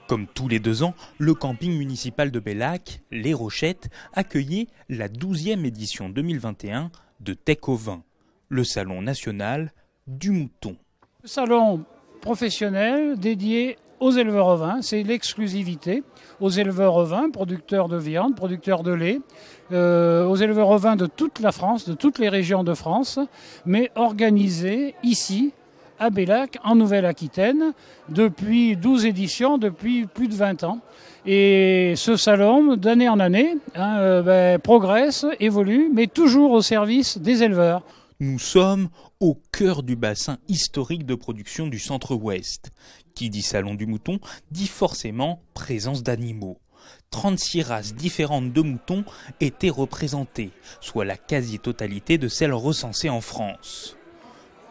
Comme tous les 2 ans, le camping municipal de Bellac, Les Rochettes, accueillait la 12e édition 2021 de Tech au vin, le salon national du mouton. Salon professionnel dédié aux éleveurs ovins, c'est l'exclusivité aux éleveurs ovins, producteurs de viande, producteurs de lait, aux éleveurs ovins de toute la France, de toutes les régions de France, mais organisé ici, à Bellac, en Nouvelle-Aquitaine, depuis 12 éditions, depuis plus de 20 ans. Et ce salon, d'année en année, progresse, évolue, mais toujours au service des éleveurs. Nous sommes au cœur du bassin historique de production du Centre-Ouest. Qui dit salon du mouton, dit forcément présence d'animaux. 36 races différentes de moutons étaient représentées, soit la quasi-totalité de celles recensées en France.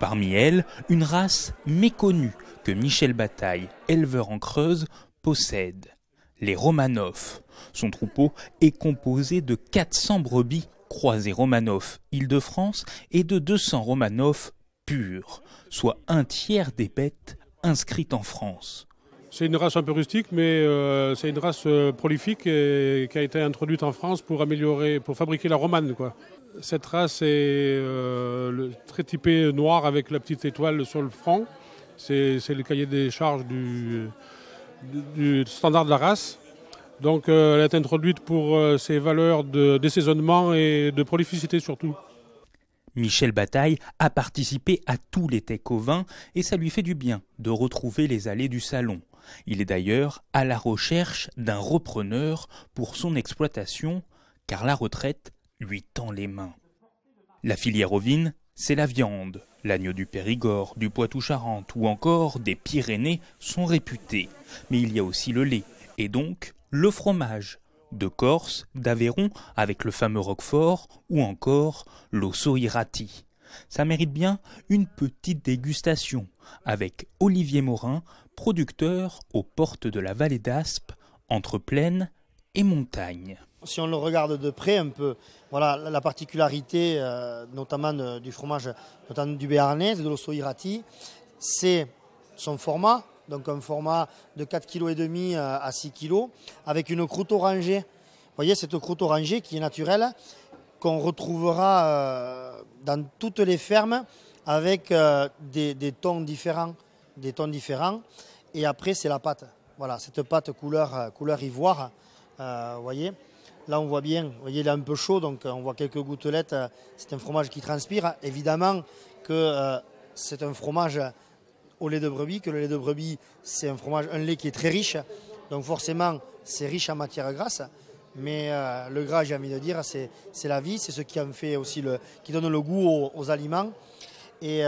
Parmi elles, une race méconnue que Michel Bataille, éleveur en Creuse, possède. Les Romanov. Son troupeau est composé de 400 brebis croisées Romanov Île-de-France et de 200 Romanov purs, soit un tiers des bêtes inscrites en France. C'est une race un peu rustique, mais c'est une race prolifique et qui a été introduite en France pour fabriquer la romane, quoi. Cette race est très typée noire avec la petite étoile sur le front. C'est le cahier des charges du standard de la race. Donc elle est introduite pour ses valeurs de d'assaisonnement et de prolificité surtout. Michel Bataille a participé à tous les Tech au vin et ça lui fait du bien de retrouver les allées du salon. Il est d'ailleurs à la recherche d'un repreneur pour son exploitation, car la retraite lui tend les mains. La filière ovine, c'est la viande. L'agneau du Périgord, du Poitou-Charentes ou encore des Pyrénées sont réputés. Mais il y a aussi le lait et donc le fromage. De Corse, d'Aveyron avec le fameux Roquefort ou encore l'Osso-Irati. Ça mérite bien une petite dégustation avec Olivier Morin, producteur aux portes de la vallée d'Aspe, entre plaine et montagne. Si on le regarde de près un peu, voilà la particularité notamment du fromage, notamment du béarnais, de l'Osso-Irati, c'est son format. Donc un format de 4,5 kg à 6 kg, avec une croûte orangée. Vous voyez cette croûte orangée qui est naturelle, qu'on retrouvera dans toutes les fermes, avec des tons différents. Et après c'est la pâte. Voilà, cette pâte couleur ivoire. Vous voyez, là on voit bien, vous voyez, il est un peu chaud, donc on voit quelques gouttelettes. C'est un fromage qui transpire. Évidemment que c'est un fromage au lait de brebis, que le lait de brebis, c'est un lait qui est très riche. Donc forcément, c'est riche en matière grasse. Mais le gras, j'ai envie de dire, c'est la vie. C'est ce qui en fait aussi qui donne le goût aux aliments. Et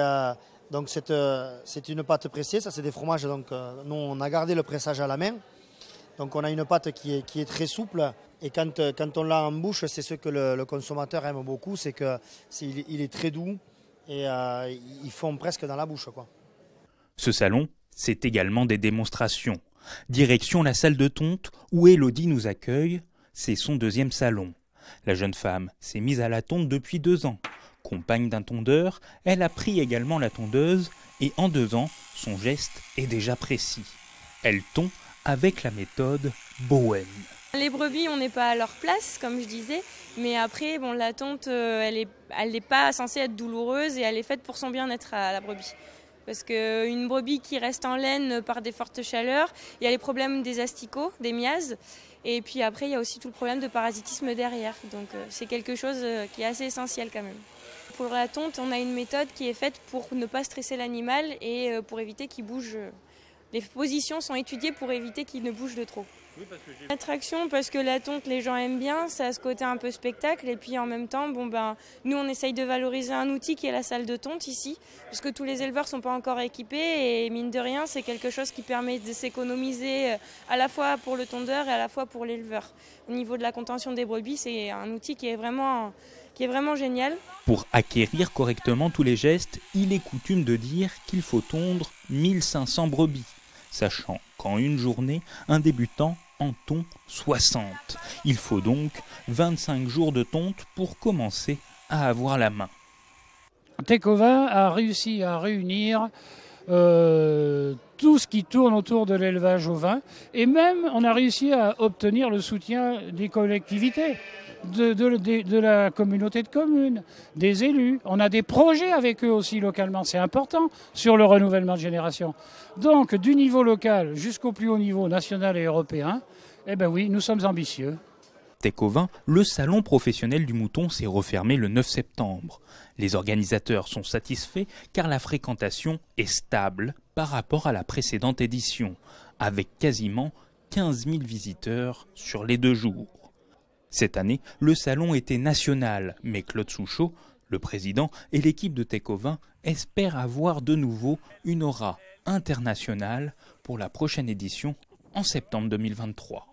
donc c'est une pâte pressée. Ça, c'est des fromages. Donc nous, on a gardé le pressage à la main. Donc on a une pâte qui est très souple. Et quand on l'a en bouche, c'est ce que le consommateur aime beaucoup. C'est qu'il est très doux et il fond presque dans la bouche, quoi. Ce salon, c'est également des démonstrations. Direction la salle de tonte où Élodie nous accueille, c'est son 2e salon. La jeune femme s'est mise à la tonte depuis 2 ans. Compagne d'un tondeur, elle a pris également la tondeuse et en 2 ans, son geste est déjà précis. Elle tond avec la méthode Bowen. Les brebis, on n'est pas à leur place, comme je disais, mais après, bon, la tonte, elle n'est pas censée être douloureuse et elle est faite pour son bien-être à la brebis. Parce qu'une brebis qui reste en laine par des fortes chaleurs, il y a les problèmes des asticots, des miasmes, et puis après il y a aussi tout le problème de parasitisme derrière. Donc c'est quelque chose qui est assez essentiel quand même. Pour la tonte, on a une méthode qui est faite pour ne pas stresser l'animal et pour éviter qu'il bouge. Les positions sont étudiées pour éviter qu'il ne bouge de trop. Oui, attraction parce que la tonte, les gens aiment bien, ça a ce côté un peu spectacle et puis en même temps, nous on essaye de valoriser un outil qui est la salle de tonte ici, parce que tous les éleveurs ne sont pas encore équipés et mine de rien, c'est quelque chose qui permet de s'économiser à la fois pour le tondeur et à la fois pour l'éleveur. Au niveau de la contention des brebis, c'est un outil qui est vraiment génial. Pour acquérir correctement tous les gestes, il est coutume de dire qu'il faut tondre 1500 brebis, sachant qu'en une journée, un débutant en tond 60. Il faut donc 25 jours de tonte pour commencer à avoir la main. Tech au vin a réussi à réunir tout ce qui tourne autour de l'élevage ovin. Et même, on a réussi à obtenir le soutien des collectivités, de la communauté de communes, des élus. On a des projets avec eux aussi localement, c'est important, sur le renouvellement de génération. Donc, du niveau local jusqu'au plus haut niveau national et européen, eh ben oui, nous sommes ambitieux. Teck-Ovin, le salon professionnel du mouton s'est refermé le 9 septembre. Les organisateurs sont satisfaits car la fréquentation est stable par rapport à la précédente édition, avec quasiment 15 000 visiteurs sur les 2 jours. Cette année, le salon était national, mais Claude Souchot, le président, et l'équipe de Teck-Ovin espèrent avoir de nouveau une aura internationale pour la prochaine édition en septembre 2023.